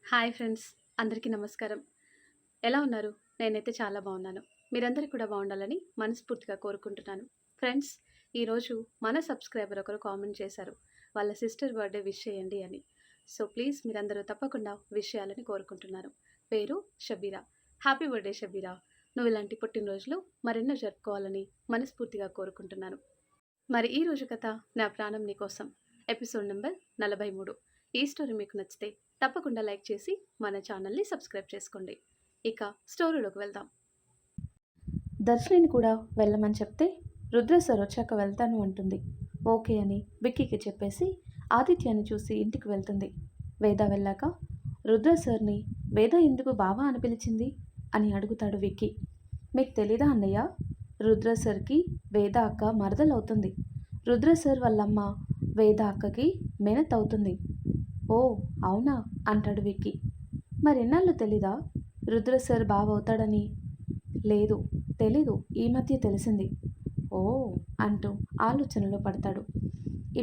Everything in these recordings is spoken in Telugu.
హాయ్ ఫ్రెండ్స్, అందరికీ నమస్కారం. ఎలా ఉన్నారు? నేనైతే చాలా బాగున్నాను. మీరందరూ కూడా బాగుండాలని మనస్ఫూర్తిగా కోరుకుంటున్నాను. ఫ్రెండ్స్, ఈరోజు మన సబ్స్క్రైబర్ ఒకరు కామెంట్ చేశారు. వాళ్ళ సిస్టర్ బర్త్డే విష్ చేయండి అని. సో ప్లీజ్ మీరందరూ తప్పకుండా విష్ చేయాలని కోరుకుంటున్నాను. పేరు షబీరా. Happy birthday షబీరా. నువ్వు ఇలాంటి పుట్టినరోజులు మరెన్నో జరుపుకోవాలని మనస్ఫూర్తిగా కోరుకుంటున్నాను. మరి ఈ రోజు కథ నా ప్రాణం నీకోసం ఎపిసోడ్ నెంబర్ 43. ఈ స్టోరీ మీకు నచ్చితే తప్పకుండా లైక్ చేసి మన ఛానల్ని సబ్స్క్రైబ్ చేసుకోండి. ఇక స్టోరీలోకి వెళ్దాం. దర్శిని కూడా వెళ్ళమని చెప్తే రుద్ర సార్ వచ్చాక వెళ్తాను అంటుంది. ఓకే అని విక్కీకి చెప్పేసి ఆదిత్యాన్ని చూసి ఇంటికి వెళ్తుంది. వేద వెళ్ళాక రుద్ర సార్ని వేద ఎందుకు బావా అని పిలిచింది అని అడుగుతాడు విక్కీ. మీకు తెలీదా అన్నయ్య, రుద్ర సార్కి వేద అక్క మరదలవుతుంది. రుద్ర సార్ వాళ్ళమ్మ వేద అక్కకి మేనత్ అవుతుంది. ఓ అవునా అంటాడు విక్కీ. మరెన్నాళ్ళు తెలీదా రుద్ర సార్ బావ అవుతాడని? లేదు తెలీదు, ఈ మధ్య తెలిసింది. ఓ అంటూ ఆలోచనలో పడతాడు.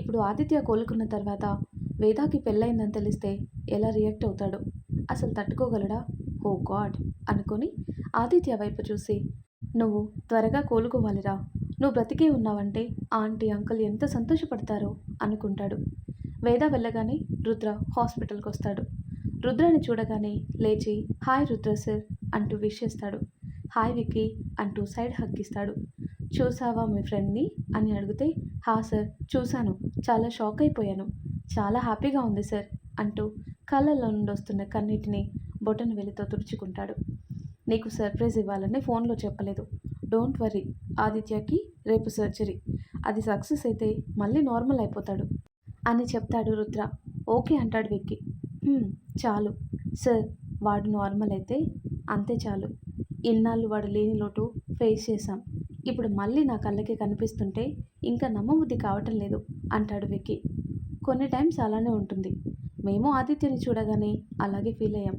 ఇప్పుడు ఆదిత్య కోలుకున్న తర్వాత వేదాకి పెళ్ళయిందని తెలిస్తే ఎలా రియాక్ట్ అవుతాడు? అసలు తట్టుకోగలడా? ఓ గాడ్ అనుకొని ఆదిత్య వైపు చూసి, నువ్వు త్వరగా కోలుకోవాలిరా, నువ్వు బ్రతికే ఉన్నావంటే ఆంటీ అంకుల్ ఎంత సంతోషపడతారో అనుకుంటాడు. వేద వెళ్ళగానే రుద్ర హాస్పిటల్కి వస్తాడు. రుద్రని చూడగానే లేచి హాయ్ రుద్ర సార్ అంటూ విష్ చేస్తాడు. హాయ్ విక్కీ అంటూ సైడ్ హగ్ ఇస్తాడు. చూసావా మీ ఫ్రెండ్ని అని అడిగితే, హా సార్ చూశాను, చాలా షాక్ అయిపోయాను, చాలా హ్యాపీగా ఉంది సార్ అంటూ కళ్ళల్లో నుండి వస్తున్న కన్నీటిని బొటన వేలితో తుడుచుకుంటాడు. నీకు సర్ప్రైజ్ ఇవ్వాలని ఫోన్లో చెప్పలేదు. డోంట్ వరీ, ఆదిత్యకి రేపు సర్జరీ, అది సక్సెస్ అయితే మళ్ళీ నార్మల్ అయిపోతాడు అని చెప్తాడు రుద్ర. ఓకే అంటాడు విక్కీ. చాలు సార్, వాడు నార్మల్ అయితే అంతే చాలు. ఇన్నాళ్ళు వాడు లేని లోటు ఫేస్ చేశాం. ఇప్పుడు మళ్ళీ నా కళ్ళకి కనిపిస్తుంటే ఇంకా నమ్మబుద్ధి కావటం లేదు అంటాడు విక్కీ. కొన్ని టైమ్స్ అలానే ఉంటుంది. మేము ఆదిత్యని చూడగానే అలాగే ఫీల్ అయ్యాం.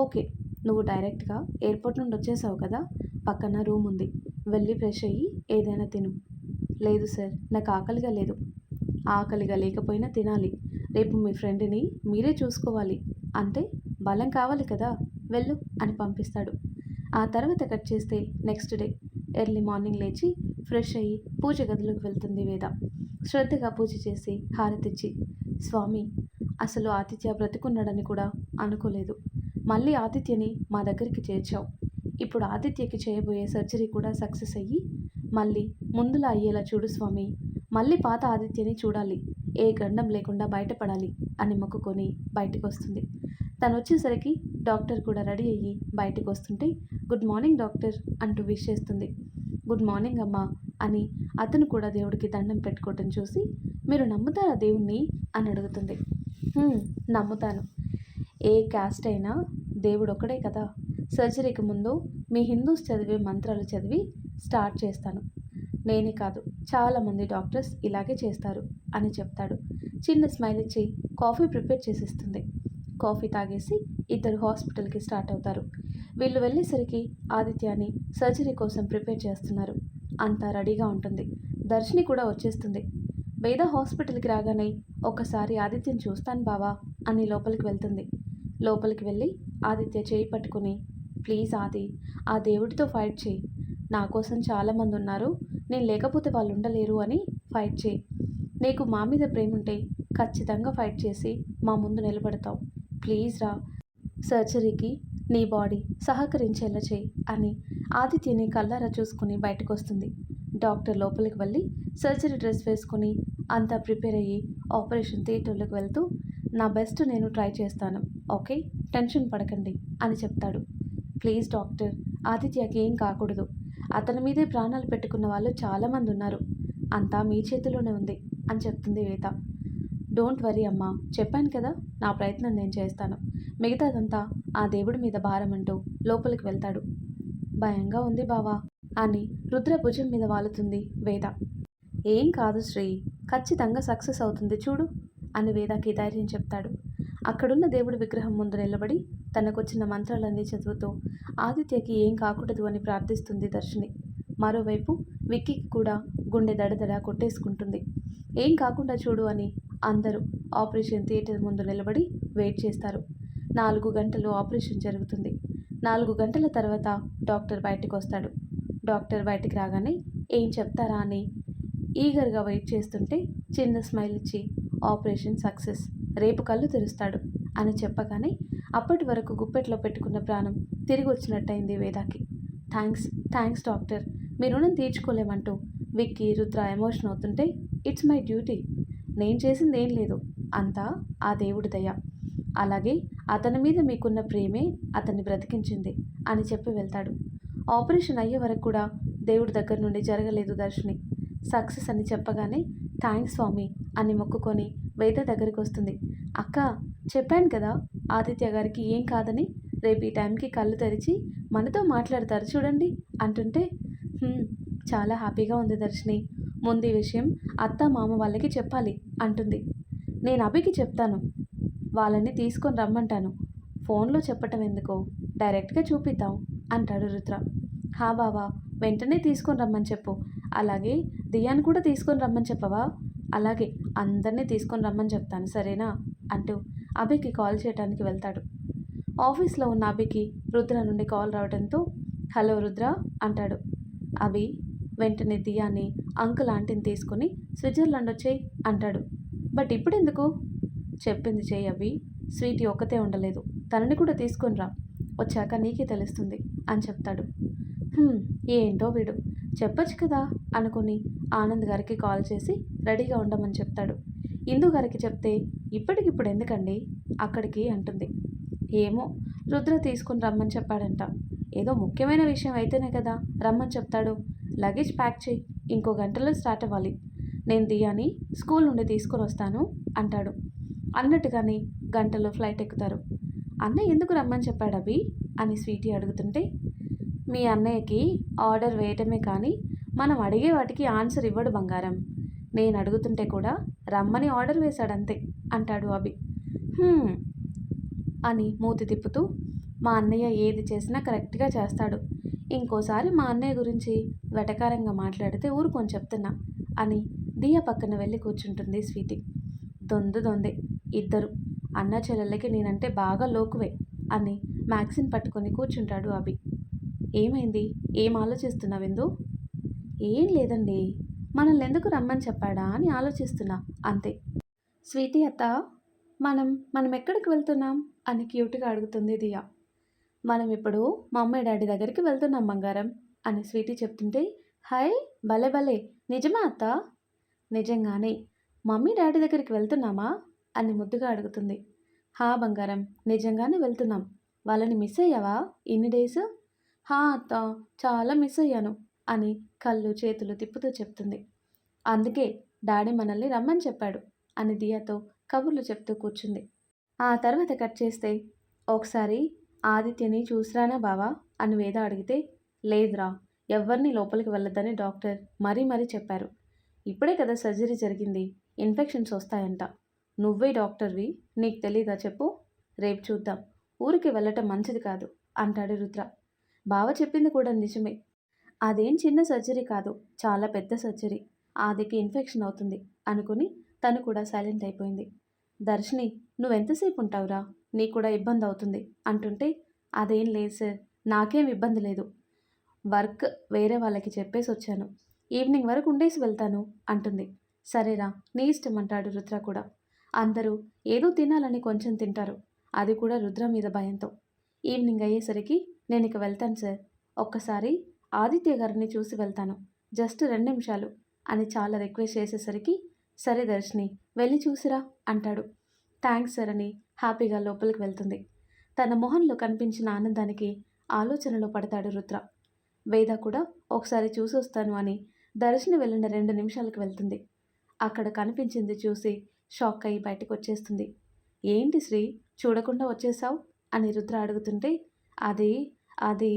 ఓకే, నువ్వు డైరెక్ట్గా ఎయిర్పోర్ట్ నుండి వచ్చేసావు కదా, పక్కన రూమ్ ఉంది, వెళ్ళి ఫ్రెష్ అయ్యి ఏదైనా తిను. లేదు సార్, నాకు ఆకలిగా లేదు. ఆకలిగా లేకపోయినా తినాలి. రేపు మీ ఫ్రెండ్ని మీరే చూసుకోవాలి, అంటే బలం కావాలి కదా, వెళ్ళు అని పంపిస్తాడు. ఆ తర్వాత కట్ చేస్తే నెక్స్ట్ డే ఎర్లీ మార్నింగ్ లేచి ఫ్రెష్ అయ్యి పూజ గదిలోకి వెళ్తుంది వేద. శ్రద్ధగా పూజ చేసి హారతిచ్చి, స్వామి, అసలు ఆదిత్య బ్రతికున్నాడని కూడా అనుకోలేదు. మళ్ళీ ఆదిత్యని మా దగ్గరికి చేర్చావు. ఇప్పుడు ఆదిత్యకి చేయబోయే సర్జరీ కూడా సక్సెస్ అయ్యి మళ్ళీ ముందులా అయ్యేలా చూడు స్వామి. మళ్ళీ పాత ఆదిత్యని చూడాలి, ఏ గండం లేకుండా బయటపడాలి అని మొక్కుకొని బయటకు వస్తుంది. తను వచ్చేసరికి డాక్టర్ కూడా రెడీ అయ్యి బయటకు వస్తుంటే, గుడ్ మార్నింగ్ డాక్టర్ అంటూ విష్ చేస్తుంది. గుడ్ మార్నింగ్ అమ్మా అని అతను కూడా దేవుడికి దండం పెట్టుకోవటం చూసి, మీరు నమ్ముతారా దేవుణ్ణి అని అడుగుతుంది. నమ్ముతాను. ఏ క్యాస్ట్ అయినా దేవుడు ఒక్కడే కదా. సర్జరీకి ముందు మీ హిందూస్ చదివే మంత్రాలు చదివి స్టార్ట్ చేస్తాను. నేనే కాదు, చాలామంది డాక్టర్స్ ఇలాగే చేస్తారు అని చెప్తాడు. చిన్న స్మైల్ ఇచ్చి కాఫీ ప్రిపేర్ చేసిస్తుంది. కాఫీ తాగేసి ఇద్దరు హాస్పిటల్కి స్టార్ట్ అవుతారు. వీళ్ళు వెళ్ళేసరికి ఆదిత్యాని సర్జరీ కోసం ప్రిపేర్ చేస్తున్నారు. అంతా రెడీగా ఉంటుంది. దర్శిని కూడా వచ్చేస్తుంది. వేద హాస్పిటల్కి రాగానే ఒకసారి ఆదిత్యని చూస్తాను బావా అని లోపలికి వెళ్తుంది. లోపలికి వెళ్ళి ఆదిత్య చేయి పట్టుకుని, ప్లీజ్ ఆది, ఆ దేవుడితో ఫైట్ చేయి. నా కోసం చాలామంది ఉన్నారు, నేను లేకపోతే వాళ్ళు ఉండలేరు అని ఫైట్ చేయి. నీకు మా మీద ప్రేమ ఉంటే ఖచ్చితంగా ఫైట్ చేసి మా ముందు నిలబడతావు. ప్లీజ్ రా, సర్జరీకి నీ బాడీ సహకరించేలా చేయి అని ఆదిత్యని కళ్ళారా చూసుకుని బయటకు వస్తుంది. డాక్టర్ లోపలికి వెళ్ళి సర్జరీ డ్రెస్ వేసుకొని అంతా ప్రిపేర్ అయ్యి ఆపరేషన్ థియేటర్లోకి వెళ్తూ, నా బెస్ట్ నేను ట్రై చేస్తాను, ఓకే, టెన్షన్ పడకండి అని చెప్తాడు. ప్లీజ్ డాక్టర్, ఆదిత్యకి ఏం కాకూడదు. అతని మీదే ప్రాణాలు పెట్టుకున్న వాళ్ళు చాలామంది ఉన్నారు, అంతా మీ చేతిలోనే ఉంది అని చెప్తుంది వేద. డోంట్ వరీ అమ్మా, చెప్పాను కదా, నా ప్రయత్నం నేను చేస్తాను, మిగతాదంతా ఆ దేవుడి మీద భారం అంటూ లోపలికి వెళ్తాడు. భయంగా ఉంది బావా అని రుద్ర భుజం మీద వాలుతుంది వేద. ఏం కాదు శ్రీ, ఖచ్చితంగా సక్సెస్ అవుతుంది చూడు అని వేదకి ధైర్యం చెప్తాడు. అక్కడున్న దేవుడి విగ్రహం ముందు నిలబడి తనకొచ్చిన మంత్రాలన్నీ చదువుతూ ఆదిత్యకి ఏం కాకూడదు అని ప్రార్థిస్తుంది దర్శిని. మరోవైపు విక్కీకి కూడా గుండె దడదడ కొట్టేసుకుంటుంది. ఏం కాకుండా చూడు అని అందరూ ఆపరేషన్ థియేటర్ ముందు నిలబడి వెయిట్ చేస్తారు. 4 గంటలు ఆపరేషన్ జరుగుతుంది. 4 గంటల తర్వాత డాక్టర్ బయటికి వస్తాడు. డాక్టర్ బయటికి రాగానే ఏం చెప్తారా అని ఈగర్గా వెయిట్ చేస్తుంటే చిన్న స్మైల్ ఇచ్చి ఆపరేషన్ సక్సెస్, రేపు కళ్ళు తెరుస్తాడు అని చెప్పగానే అప్పటి వరకు గుప్పెట్లో పెట్టుకున్న ప్రాణం తిరిగి వచ్చినట్టయింది వేదాకి. థ్యాంక్స్ డాక్టర్, మీ రుణం తీర్చుకోలేమంటూ విక్కీ, రుద్ర ఎమోషన్ అవుతుంటే ఇట్స్ మై డ్యూటీ, నేను చేసింది ఏం లేదు, అంతా ఆ దేవుడి దయ, అలాగే అతని మీద మీకున్న ప్రేమే అతన్ని బ్రతికించింది అని చెప్పి వెళ్తాడు. ఆపరేషన్ అయ్యే వరకు కూడా దేవుడి దగ్గర నుండి జరగలేదు దర్శిని. సక్సెస్ అని చెప్పగానే థ్యాంక్స్ స్వామి అని మొక్కుకొని వేద దగ్గరికి వస్తుంది. అక్క, చెప్పాను కదా ఆదిత్య గారికి ఏం కాదని, రేపు ఈ టైంకి కళ్ళు తెరిచి మనతో మాట్లాడతారు చూడండి అంటుంటే "హ్మ్, చాలా హ్యాపీగా ఉంది దర్శిని, ముందు ఈ విషయం అత్త మామ వాళ్ళకి చెప్పాలి" అంటుంది. నేను అభికి చెప్తాను, వాళ్ళని తీసుకొని రమ్మంటాను, ఫోన్లో చెప్పటం ఎందుకో, డైరెక్ట్గా చూపిద్దాం అంటాడు రుద్ర. హా బావా, వెంటనే తీసుకొని రమ్మని చెప్పు, అలాగే దియాను కూడా తీసుకొని రమ్మని చెప్పవా, అలాగే అందరినీ తీసుకొని రమ్మని చెప్తాను సరేనా అంటూ అభికి కాల్ చేయడానికి వెళ్తాడు. ఆఫీస్లో ఉన్న అభికి రుద్ర నుండి కాల్ రావడంతో హలో రుద్ర అంటాడు. అభి వెంటనే దియాని, అంకుల్ ఆంటీని తీసుకొని స్విట్జర్లాండ్ వచ్చేయి అంటాడు. బట్ ఇప్పుడు ఎందుకు? చెప్పింది చెయ్యి అభి, స్వీటీ ఒక్కతే ఉండలేదు, తనని కూడా తీసుకొని రా, వచ్చాక నీకే తెలుస్తుంది అని చెప్తాడు. ఏంటో వీడు, చెప్పొచ్చు కదా అనుకుని ఆనంద్ గారికి కాల్ చేసి రెడీగా ఉండమని చెప్తాడు. ఇందు గారికి చెప్తే ఇప్పటికిప్పుడు ఎందుకండి అక్కడికి అంటుంది. ఏమో, రుద్ర తీసుకుని రమ్మని చెప్పాడంట, ఏదో ముఖ్యమైన విషయం అయితేనే కదా రమ్మని చెప్తాడు, లగేజ్ ప్యాక్ చేయి, ఇంకో గంటలో స్టార్ట్ అవ్వాలి, నేను దియాని స్కూల్ నుండి తీసుకొని వస్తాను అంటాడు. అన్నట్టుగానే గంటలో ఫ్లైట్ ఎక్కుతారు. అన్న ఎందుకు రమ్మని చెప్పాడు అభి అని స్వీటీ అడుగుతుంటే, మీ అన్నయ్యకి ఆర్డర్ వేయటమే కానీ మనం అడిగే వాటికి ఆన్సర్ ఇవ్వడు బంగారం, నేను అడుగుతుంటే కూడా రమ్మని ఆర్డర్ వేశాడంతే అంటాడు అభి. అని మూతి తిప్పుతూ, మా అన్నయ్య ఏది చేసినా కరెక్ట్గా చేస్తాడు, ఇంకోసారి మా అన్నయ్య గురించి వెటకారంగా మాట్లాడితే ఊరుకొని చెప్తున్నా అని దియా పక్కన వెళ్ళి కూర్చుంటుంది స్వీటీ. దొందే ఇద్దరు, అన్న చెల్లెళ్ళకి నేనంటే బాగా లోకువే అని మ్యాగ్జిన్ పట్టుకొని కూర్చుంటాడు అభి. ఏమైంది, ఏం ఆలోచిస్తున్నావెందు? ఏం లేదండి, మనల్ని ఎందుకు రమ్మని చెప్పాడా అని ఆలోచిస్తున్నా అంతే. స్వీటీ అత్త, మనం ఎక్కడికి వెళ్తున్నాం అని క్యూట్గా అడుగుతుంది దియా. మనం ఇప్పుడు మా అమ్మాయి డాడీ దగ్గరికి వెళ్తున్నాం బంగారం అని స్వీటీ చెప్తుంటే, హాయ్ భలే భలే, నిజమా అత్త? నిజంగానే మమ్మీ డాడీ దగ్గరికి వెళ్తున్నామా అని ముద్దుగా అడుగుతుంది. హా బంగారం, నిజంగానే వెళ్తున్నాం, వాళ్ళని మిస్ అయ్యావా ఇన్ని డేస్? హా అత్త, చాలా మిస్ అయ్యాను అని కళ్ళు చేతులు తిప్పుతూ చెప్తుంది. అందుకే డాడీ మనల్ని రమ్మని చెప్పాడు అని దియాతో కబుర్లు చెప్తూ కూర్చుంది. ఆ తర్వాత కట్ చేస్తే, ఒకసారి ఆదిత్యని చూసిరానా బావా అని వేద అడిగితే, లేదురా, ఎవరిని లోపలికి వెళ్ళొద్దని డాక్టర్ మరీ చెప్పారు, ఇప్పుడే కదా సర్జరీ జరిగింది, ఇన్ఫెక్షన్స్ వస్తాయంట, నువ్వే డాక్టర్వి, నీకు తెలీదా చెప్పు, రేపు చూద్దాం, ఊరికి వెళ్ళటం మంచిది కాదు అంటాడు రుద్ర. బావ చెప్పింది కూడా నిజమే, అదేం చిన్న సర్జరీ కాదు, చాలా పెద్ద సర్జరీ, ఆదికి ఇన్ఫెక్షన్ అవుతుంది అనుకుని తను కూడా సైలెంట్ అయిపోయింది. దర్శిని, నువ్వెంతసేపు ఉంటావురా, నీకు కూడా ఇబ్బంది అవుతుంది అంటుంటే, అదేం లేదు సార్, నాకేం ఇబ్బంది లేదు, వర్క్ వేరే వాళ్ళకి చెప్పేసి వచ్చాను, ఈవినింగ్ వరకు ఉండేసి వెళ్తాను అంటుంది. సరేరా, నీ ఇష్టం అంటాడు రుద్ర కూడా. అందరూ ఏదో తినాలని కొంచెం తింటారు, అది కూడా రుద్ర మీద భయంతో. ఈవినింగ్ అయ్యేసరికి నేను ఇక వెళ్తాను సార్, ఒక్కసారి ఆదిత్య గారిని చూసి వెళ్తాను, జస్ట్ 2 నిమిషాలు అని చాలా రిక్వెస్ట్ చేసేసరికి, సరే దర్శిని, వెళ్ళి చూసిరా అంటాడు. థ్యాంక్స్ సార్ అని హ్యాపీగా లోపలికి వెళ్తుంది. తన మొహంలో కనిపించిన ఆనందానికి ఆలోచనలో పడతాడు రుద్ర. వేద కూడా ఒకసారి చూసొస్తాను అని దర్శిని వెళ్ళిన 2 నిమిషాలకు వెళ్తుంది. అక్కడ కనిపించింది చూసి షాక్ అయ్యి బయటకు వచ్చేస్తుంది. ఏంటి శ్రీ, చూడకుండా వచ్చేసావు అని రుద్ర అడుగుతుంటే, అది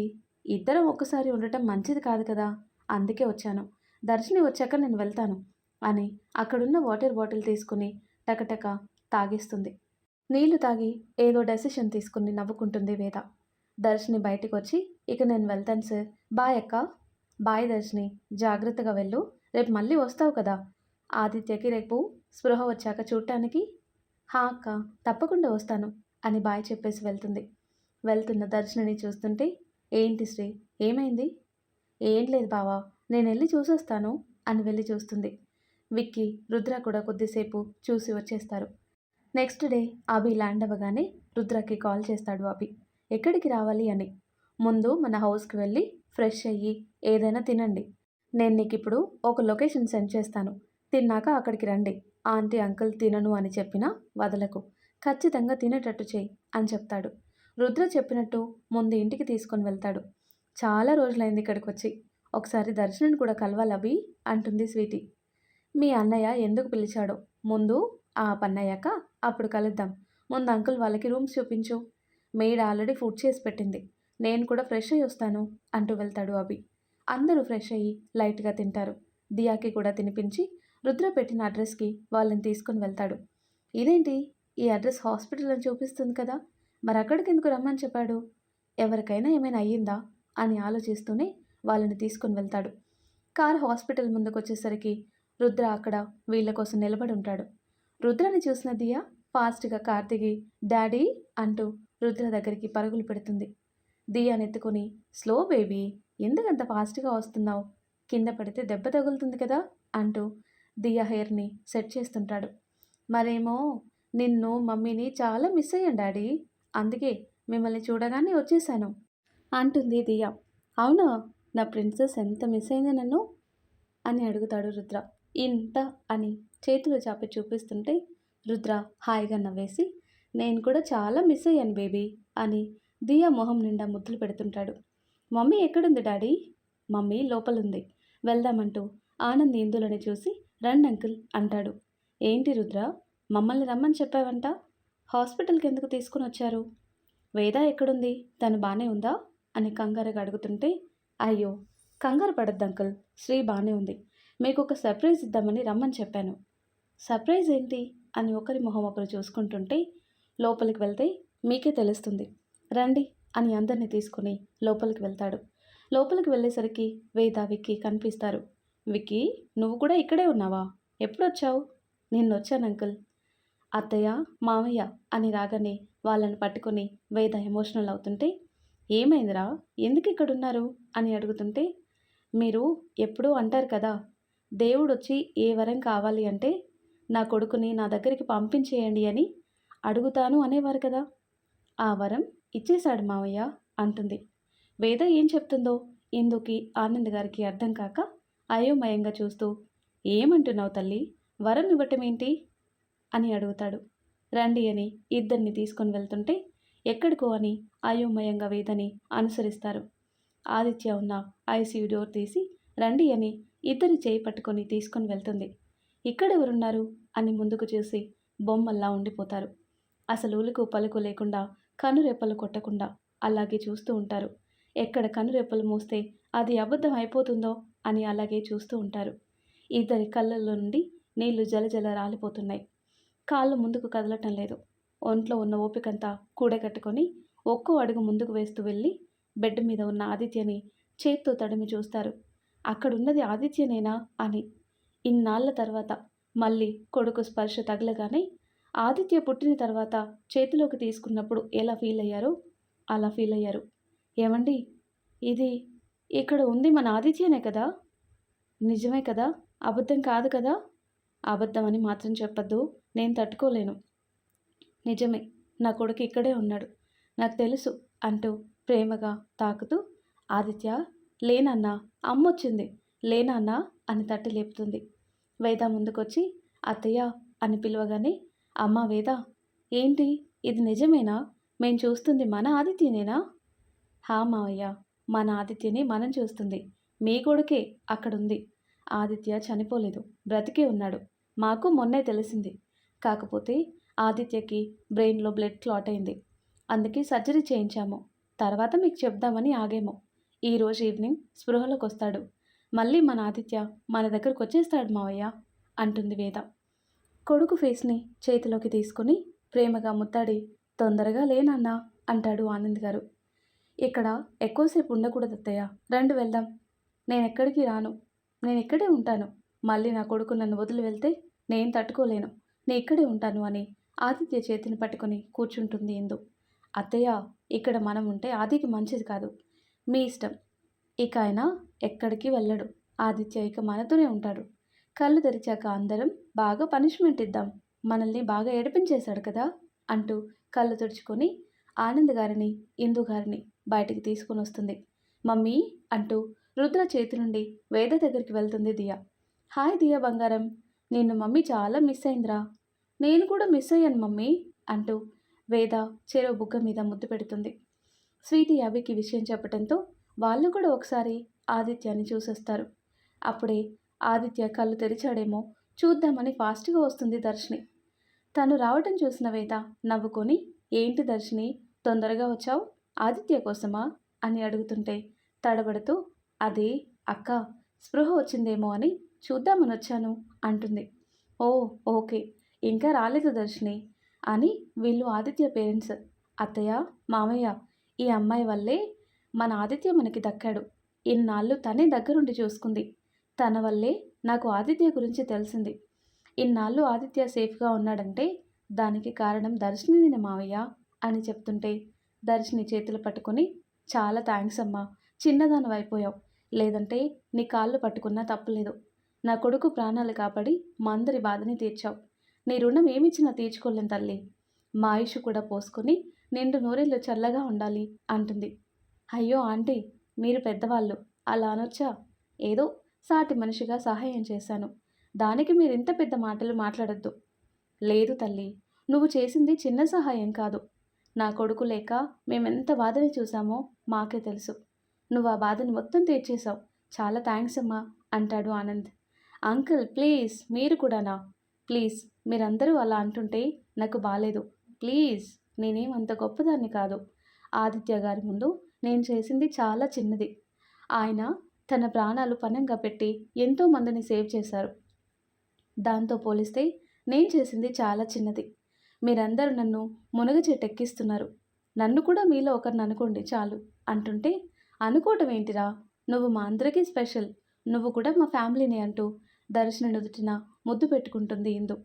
ఇద్దరం ఒక్కసారి ఉండటం మంచిది కాదు కదా, అందుకే వచ్చాను, దర్శిని వచ్చాక నేను వెళ్తాను అని అక్కడున్న వాటర్ బాటిల్ తీసుకుని టకటక తాగేస్తుంది. నీళ్లు తాగి ఏదో డెసిషన్ తీసుకుని నవ్వుకుంటుంది వేద. దర్శిని బయటకు వచ్చి, ఇక నేను వెళ్తాను సార్, బాయ్ అక్క. బాయ్ దర్శిని, జాగ్రత్తగా వెళ్ళు, రేపు మళ్ళీ వస్తావు కదా, ఆదిత్యకి రేపు స్పృహ వచ్చాక చూడటానికి. హా అక్క, తప్పకుండా వస్తాను అని బాయ్ చెప్పేసి వెళ్తుంది. వెళ్తున్న దర్శనని చూస్తుంటే, ఏంటి శ్రీ, ఏమైంది? ఏం లేదు బావా, నేను వెళ్ళి చూసొస్తాను అని వెళ్ళి చూస్తుంది. విక్కీ, రుద్ర కూడా కొద్దిసేపు చూసి వచ్చేస్తారు. నెక్స్ట్ డే అభి ల్యాండ్ అవ్వగానే రుద్రకి కాల్ చేస్తాడు అభి, ఎక్కడికి రావాలి అని. ముందు మన హౌస్కి వెళ్ళి ఫ్రెష్ అయ్యి ఏదైనా తినండి. నేను నీకు ఇప్పుడు ఒక లొకేషన్ సెండ్ చేస్తాను. తిన్నాక అక్కడికి రండి. ఆంటీ అంకుల్ తినను అని చెప్పినా వదలకు. ఖచ్చితంగా తినేటట్టు చేయి అని చెప్తాడు. రుద్ర చెప్పినట్టు ముందు ఇంటికి తీసుకొని వెళ్తాడు. చాలా రోజులైంది ఇక్కడికి వచ్చి. ఒకసారి దర్శనం కూడా కలవాలి అభి అంటుంది స్వీటీ. మీ అన్నయ్య ఎందుకు పిలిచాడో, ముందు ఆ పన్నయ్యాక అప్పుడు కలుద్దాం. ముందు అంకుల్ వాళ్ళకి రూమ్స్ చూపించు. మెయిడ్ ఆల్రెడీ ఫుడ్ చేసి పెట్టింది. నేను కూడా ఫ్రెష్ అయ్యి వస్తాను అంటూ వెళ్తాడు అభి. అందరూ ఫ్రెష్ అయ్యి లైట్గా తింటారు. దియాకి కూడా తినిపించి రుద్ర పెట్టిన అడ్రస్కి వాళ్ళని తీసుకుని వెళ్తాడు. ఇదేంటి, ఈ అడ్రస్ హాస్పిటల్ అని చూపిస్తుంది కదా, మరి అక్కడికి ఎందుకు రమ్మని చెప్పాడు? ఎవరికైనా ఏమైనా అయ్యిందా అని ఆలోచిస్తూనే వాళ్ళని తీసుకుని వెళ్తాడు. కారు హాస్పిటల్ ముందుకు వచ్చేసరికి రుద్ర అక్కడ వీళ్ళ కోసం నిలబడి ఉంటాడు. రుద్రని చూసిన దియా ఫాస్ట్గా కార్ దిగి డాడీ అంటూ రుద్ర దగ్గరికి పరుగులు పెడుతుంది. దియానెత్తుకుని, స్లో బేబీ, ఎందుకంత ఫాస్ట్గా వస్తున్నావు? కింద పడితే దెబ్బ తగులుతుంది కదా అంటూ దియా హెయిర్ని సెట్ చేస్తుంటాడు. మరేమో నిన్ను మమ్మీని చాలా మిస్ అయ్యాను డాడీ, అందుకే మిమ్మల్ని చూడగానే వచ్చేసాను అంటుంది దియా. అవునా, నా ప్రిన్సెస్ ఎంత మిస్ అయింది నన్ను అని అడుగుతాడు రుద్ర. ఇంత అని చేతులు చాపి చూపిస్తుంటే రుద్ర హాయిగా నవ్వేసి, నేను కూడా చాలా మిస్ అయ్యాను బేబీ అని దియా మొహం నిండా ముద్దులు పెడుతుంటాడు. మమ్మీ ఎక్కడుంది డాడీ? మమ్మీ లోపలుంది, వెళ్దామంటూ ఆనంద్ ఇందులని చూసి రండి అంకుల్ అంటాడు. ఏంటి రుద్ర, మమ్మల్ని రమ్మని చెప్పావంట, హాస్పిటల్కి ఎందుకు తీసుకుని వచ్చారు? వేద ఎక్కడుంది, తను బాగానే ఉందా అని కంగారుగా అడుగుతుంటే, అయ్యో కంగారు పడద్దు అంకుల్, శ్రీ బాగానే ఉంది, మీకు ఒక సర్ప్రైజ్ ఇద్దామని రమ్మని చెప్పాను. సర్ప్రైజ్ ఏంటి అని ఒకరి మొహం ఒకరు చూసుకుంటుంటే, లోపలికి వెళ్తే మీకే తెలుస్తుంది, రండి అని అందరినీ తీసుకుని లోపలికి వెళ్తాడు. లోపలికి వెళ్ళేసరికి వేద విక్కీ కనిపిస్తారు. విక్కీ, నువ్వు కూడా ఇక్కడే ఉన్నావా, ఎప్పుడొచ్చావు? నిన్నొచ్చాను అంకుల్. అత్తయ్య మామయ్య అని రాగానే వాళ్ళని పట్టుకొని వేద ఎమోషనల్ అవుతుంటే, ఏమైందిరా, ఎందుకు ఇక్కడున్నారు అని అడుగుతుంటే, మీరు ఎప్పుడూ అంటారు కదా, దేవుడొచ్చి ఏ వరం కావాలి అంటే నా కొడుకుని నా దగ్గరికి పంపించేయండి అని అడుగుతాను అనేవారు కదా, ఆ వరం ఇచ్చేశాడు మావయ్య అంటుంది. వేద ఏం చెప్తుందో ఇందుకి ఆనంద్ గారికి అర్థం కాక అయోమయంగా చూస్తూ, ఏమంటున్నావు తల్లి, వరం ఇవ్వటం ఏంటి అని అడుగుతాడు. రండి అని ఇద్దరిని తీసుకొని వెళ్తుంటే ఎక్కడికో అని అయోమయంగా వేదని అనుసరిస్తారు. ఆదిత్య ఉన్న ఐసీయూ డోర్ తీసి రండి అని ఇద్దరి చేయి పట్టుకొని తీసుకొని వెళ్తుంది. ఇక్కడెవరున్నారు అని ముందుకు చూసి బొమ్మల్లా ఉండిపోతారు. అసలు ఉలుకు పలుకు లేకుండా కనురెప్పలు కొట్టకుండా అలాగే చూస్తూ ఉంటారు. ఎక్కడ కనురెప్పలు మూస్తే అది అబద్ధం అయిపోతుందో అని అలాగే చూస్తూ ఉంటారు. ఇద్దరి కళ్ళల్లో నుండి నీళ్లు జలజల రాలిపోతున్నాయి. కాళ్ళు ముందుకు కదలటం లేదు. ఒంట్లో ఉన్న ఓపికంతా కూడగట్టుకొని ఒక్కో అడుగు ముందుకు వేస్తూ వెళ్ళి బెడ్ మీద ఉన్న ఆదిత్యని చేత్తో తడిమి చూస్తారు. అక్కడున్నది ఆదిత్యనేనా అని. ఇన్నాళ్ల తర్వాత మళ్ళీ కొడుకు స్పర్శ తగలగానే ఆదిత్య పుట్టిన తర్వాత చేతిలోకి తీసుకున్నప్పుడు ఎలా ఫీల్ అయ్యారో అలా ఫీల్ అయ్యారు. ఏమండి, ఇది ఇక్కడ ఉంది మన ఆదిత్యనే కదా, నిజమే కదా, అబద్ధం కాదు కదా? అబద్ధం అని మాత్రం చెప్పద్దు, నేను తట్టుకోలేను. నిజమే, నా కొడుకు ఇక్కడే ఉన్నాడు, నాకు తెలుసు అంటూ ప్రేమగా తాకుతూ, ఆదిత్య లేనన్నా, అమ్మొచ్చింది లేనన్నా అని తట్టి లేపుతుంది. వేద ముందుకొచ్చి అత్తయ్య అని పిలవగానే, అమ్మా వేద, ఏంటి ఇది నిజమేనా, మేం చూస్తుంది మన ఆదిత్యనేనా? హా మావయ్య, మన ఆదిత్యని మనం చూస్తుంది, మీ కొడుకే అక్కడుంది. ఆదిత్య చనిపోలేదు, బ్రతికే ఉన్నాడు, మాకు మొన్నే తెలిసింది. కాకపోతే ఆదిత్యకి బ్రెయిన్లో బ్లడ్ క్లాట్ అయింది, అందుకే సర్జరీ చేయించాము. తర్వాత మీకు చెప్దామని ఆగేమో. ఈరోజు ఈవినింగ్ స్పృహలోకి వస్తాడు, మళ్ళీ మన ఆదిత్య మన దగ్గరకు వచ్చేస్తాడు మావయ్య అంటుంది వేద. కొడుకు ఫేస్ని చేతిలోకి తీసుకుని ప్రేమగా ముత్తాడి, తొందరగా లేనన్నా అంటాడు ఆనంద్ గారు. ఇక్కడ ఎక్కువసేపు ఉండకూడదు అత్తయ్య, రండి వెళ్దాం. నేనెక్కడికి రాను, నేను ఇక్కడే ఉంటాను. మళ్ళీ నా కొడుకు నన్ను వదిలి వెళ్తే నేను తట్టుకోలేను, నేను ఇక్కడే ఉంటాను అని ఆదిత్య చేతిని పట్టుకొని కూర్చుంటుంది ఇందు. అత్తయ్య, ఇక్కడ మనం ఉంటే ఆదికి మంచిది కాదు. మీ ఇష్టం. ఇక ఆయన ఎక్కడికి వెళ్ళడు. ఆదిత్య ఇక మనతోనే ఉంటాడు. కళ్ళు తెరిచాక అందరం బాగా పనిష్మెంట్ ఇద్దాం. మనల్ని బాగా ఏడిపించేశాడు కదా అంటూ కళ్ళు తుడుచుకొని ఆనంద్ గారిని, ఇందు గారిని బయటికి తీసుకుని వస్తుంది. మమ్మీ అంటూ రుద్ర చేతి నుండి వేద దగ్గరికి వెళ్తుంది దియా. హాయ్ దియా బంగారం, నిన్ను మమ్మీ చాలా మిస్ అయిందిరా. నేను కూడా మిస్ అయ్యాను మమ్మీ అంటూ వేద చెరో బుగ్గ మీద ముద్దు పెడుతుంది. స్వీటీ అభికి విషయం చెప్పడంతో వాళ్ళు కూడా ఒకసారి ఆదిత్యాన్ని చూసొస్తారు. అప్పుడే ఆదిత్య కళ్ళు తెరిచాడేమో చూద్దామని ఫాస్ట్గా వస్తుంది దర్శిని. తను రావటం చూసిన వేద నవ్వుకొని, ఏంటి దర్శిని తొందరగా వచ్చావు, ఆదిత్య కోసమా అని అడుగుతుంటే తడబడుతూ, అదే అక్క స్పృహ వచ్చిందేమో అని చూద్దామని వచ్చాను అంటుంది. ఓ ఓకే, ఇంకా రాలేదు దర్శిని అని వీళ్ళు ఆదిత్య పేరెంట్స్. అత్తయ్య, మామయ్య, ఈ అమ్మాయి వల్లే మన ఆదిత్య మనకి దక్కాడు. ఇన్నాళ్ళు తనే దగ్గరుండి చూసుకుంది. తన వల్లే నాకు ఆదిత్య గురించి తెలిసింది. ఇన్నాళ్ళు ఆదిత్య సేఫ్గా ఉన్నాడంటే దానికి కారణం దర్శినినే మావయ్య అని చెప్తుంటే దర్శిని చేతులు పట్టుకొని, చాలా థ్యాంక్స్ అమ్మా, చిన్నదాని అయిపోయావు. లేదంటే నీ కాళ్ళు పట్టుకున్నా తప్పులేదు. నా కొడుకు ప్రాణాలు కాపాడి మా అందరి బాధని తీర్చావు. నీ రుణం ఏమిచ్చినా తీర్చుకోలేను తల్లి. మా ఆయుష్ కూడా పోసుకొని నిండు నూరేళ్ళు చల్లగా ఉండాలి అంటుంది. అయ్యో ఆంటీ, మీరు పెద్దవాళ్ళు, అలా అనొచ్చా? ఏదో సాటి మనిషిగా సహాయం చేశాను, దానికి మీరు ఇంత పెద్ద మాటలు మాట్లాడొద్దు. లేదు తల్లి, నువ్వు చేసింది చిన్న సహాయం కాదు. నా కొడుకు లేక మేమెంత బాధని చూసామో మాకే తెలుసు. నువ్వు ఆ బాధను మొత్తం తీర్చేశావు. చాలా థ్యాంక్స్ అమ్మా అంటాడు ఆనంద్. అంకుల్ ప్లీజ్, మీరు కూడానా? ప్లీజ్, మీరందరూ అలా అంటుంటే నాకు బాలేదు. ప్లీజ్, నేనేం అంత గొప్పదాన్ని కాదు. ఆదిత్య గారి ముందు నేను చేసింది చాలా చిన్నది. ఆయన తన ప్రాణాలు పణంగా పెట్టి ఎంతో మందిని సేవ్ చేశారు. దాంతో పోలిస్తే నేను చేసింది చాలా చిన్నది. మీరందరూ నన్ను మునగ చెట్టెక్కిస్తున్నారు. నన్ను కూడా మీలో ఒకరిని అనుకోండి చాలు అంటుంటే, అనుకోవటం ఏంటిరా, నువ్వు మా అందరికీ స్పెషల్, నువ్వు కూడా మా ఫ్యామిలీని అంటూ దర్శిని నుదుటిన ముద్దు పెట్టుకుంటుంది ఇందు.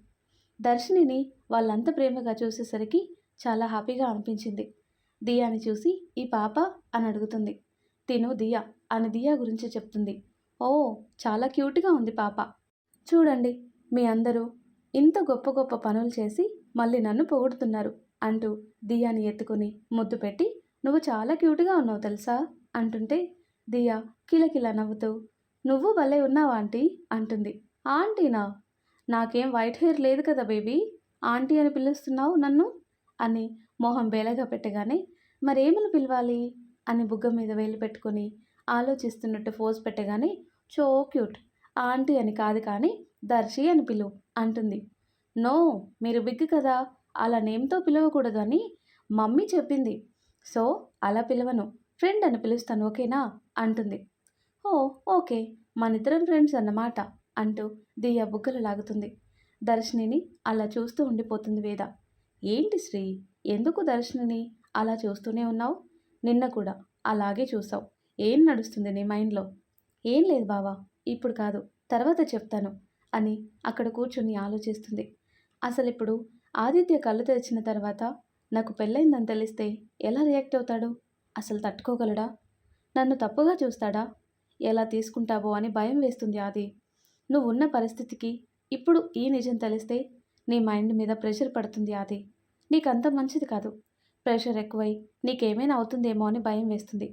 దర్శినిని వాళ్ళంత ప్రేమగా చూసేసరికి చాలా హ్యాపీగా అనిపించింది. దియాని చూసి, ఈ పాప అని అడుగుతుంది. తిను దియా అని దియా గురించి చెప్తుంది. ఓ, చాలా క్యూట్గా ఉంది పాప. చూడండి, మీ అందరూ ఇంత గొప్ప గొప్ప పనులు చేసి మళ్ళీ నన్ను పొగుడుతున్నారు అంటూ దియాని ఎత్తుకొని ముద్దు పెట్టి, నువ్వు చాలా క్యూట్గా ఉన్నావు తెలుసా అంటుంటే దియా కిలకిల నవ్వుతూ, నువ్వు భలే ఉన్నావు ఆంటీ అంటుంది. ఆంటీనా? నాకేం వైట్ హెయిర్ లేదు కదా బేబీ, ఆంటీ అని పిలుస్తున్నావు నన్ను అని మొహం బేలగా పెట్టగానే, మరేమని పిలవాలి అని బుగ్గ మీద వేలు పెట్టుకొని ఆలోచిస్తున్నట్టు ఫోజ్ పెట్టగానే, చో క్యూట్, ఆంటీ అని కాదు కానీ దర్శి అని పిలువు అంటుంది. నో, మీరు బిగ్ కదా, అలా నేమ్తో పిలవకూడదు అని మమ్మీ చెప్పింది. సో అలా పిలవను, ఫ్రెండ్ అని పిలుస్తాను, ఓకేనా అంటుంది. ఓ ఓకే, మనిద్దరం ఫ్రెండ్స్ అన్నమాట అంటూ దియా బుగ్గలు లాగుతుంది. దర్శినిని అలా చూస్తూ ఉండిపోతుంది వేద. ఏంటి శ్రీ, ఎందుకు దర్శినిని అలా చూస్తూనే ఉన్నావు? నిన్న కూడా అలాగే చూసావు. ఏం నడుస్తుంది నీ మైండ్లో? ఏం లేదు బావా, ఇప్పుడు కాదు, తర్వాత చెప్తాను అని అక్కడ కూర్చొని ఆలోచిస్తుంది. అసలు ఇప్పుడు ఆదిత్య కళ్ళు తెరిచిన తర్వాత నాకు పెళ్ళైందని తెలిస్తే ఎలా రియాక్ట్ అవుతాడు? అసలు తట్టుకోగలడా? నన్ను తప్పుగా చూస్తాడా? ఎలా తీసుకుంటావో అని భయం వేస్తుంది ఆది. నువ్వున్న పరిస్థితికి ఇప్పుడు ఈ నిజం తెలిస్తే నీ మైండ్ మీద ప్రెషర్ పడుతుంది ఆది. నీకంత మంచిది కాదు. ప్రెషర్ ఎక్కువై నీకేమైనా అవుతుందేమో అని భయం వేస్తుంది.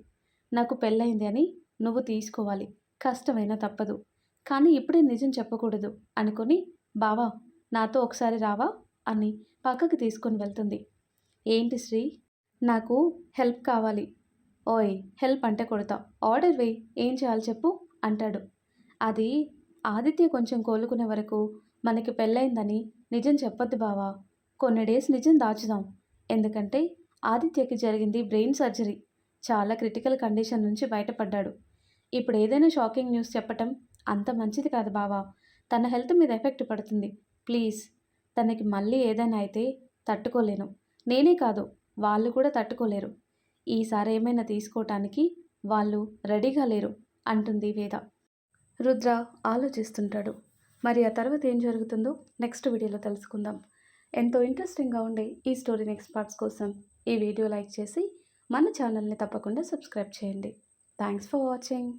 నాకు పెళ్ళయింది అని నువ్వు తీసుకోవాలి, కష్టమైనా తప్పదు. కానీ ఇప్పుడే నిజం చెప్పకూడదు అనుకొని, బావా నాతో ఒకసారి రావా అని పక్కకి తీసుకొని వెళ్తుంది. ఏంటి శ్రీ, నాకు హెల్ప్ కావాలి. ఓయ్, హెల్ప్ అంటే కొడతా, ఆర్డర్ వేయి, ఏం చేయాలి చెప్పు అంటాడు. అది ఆదిత్య కొంచెం కోలుకునే వరకు మనకి పెళ్ళయిందని నిజం చెప్పొద్దు బావా. కొన్ని డేస్ నిజం దాచుదాం. ఎందుకంటే ఆదిత్యకి జరిగింది బ్రెయిన్ సర్జరీ. చాలా క్రిటికల్ కండిషన్ నుంచి బయటపడ్డాడు. ఇప్పుడు ఏదైనా షాకింగ్ న్యూస్ చెప్పటం అంత మంచిది కాదు బావా. తన హెల్త్ మీద ఎఫెక్ట్ పడుతుంది. ప్లీజ్, తనకి మళ్ళీ ఏదైనా అయితే తట్టుకోలేను. నేనే కాదు, వాళ్ళు కూడా తట్టుకోలేరు. ఈసారి ఏమైనా తీసుకోవటానికి వాళ్ళు రెడీగా లేరు అంటుంది వేద. రుద్ర ఆలోచిస్తుంటాడు. మరి ఆ తర్వాత ఏం జరుగుతుందో నెక్స్ట్ వీడియోలో తెలుసుకుందాం. ఎంతో ఇంట్రెస్టింగ్గా ఉండే ఈ స్టోరీ నెక్స్ట్ పార్ట్స్ కోసం ఈ వీడియో లైక్ చేసి మన ఛానల్ని తప్పకుండా సబ్స్క్రైబ్ చేయండి. Thanks for watching.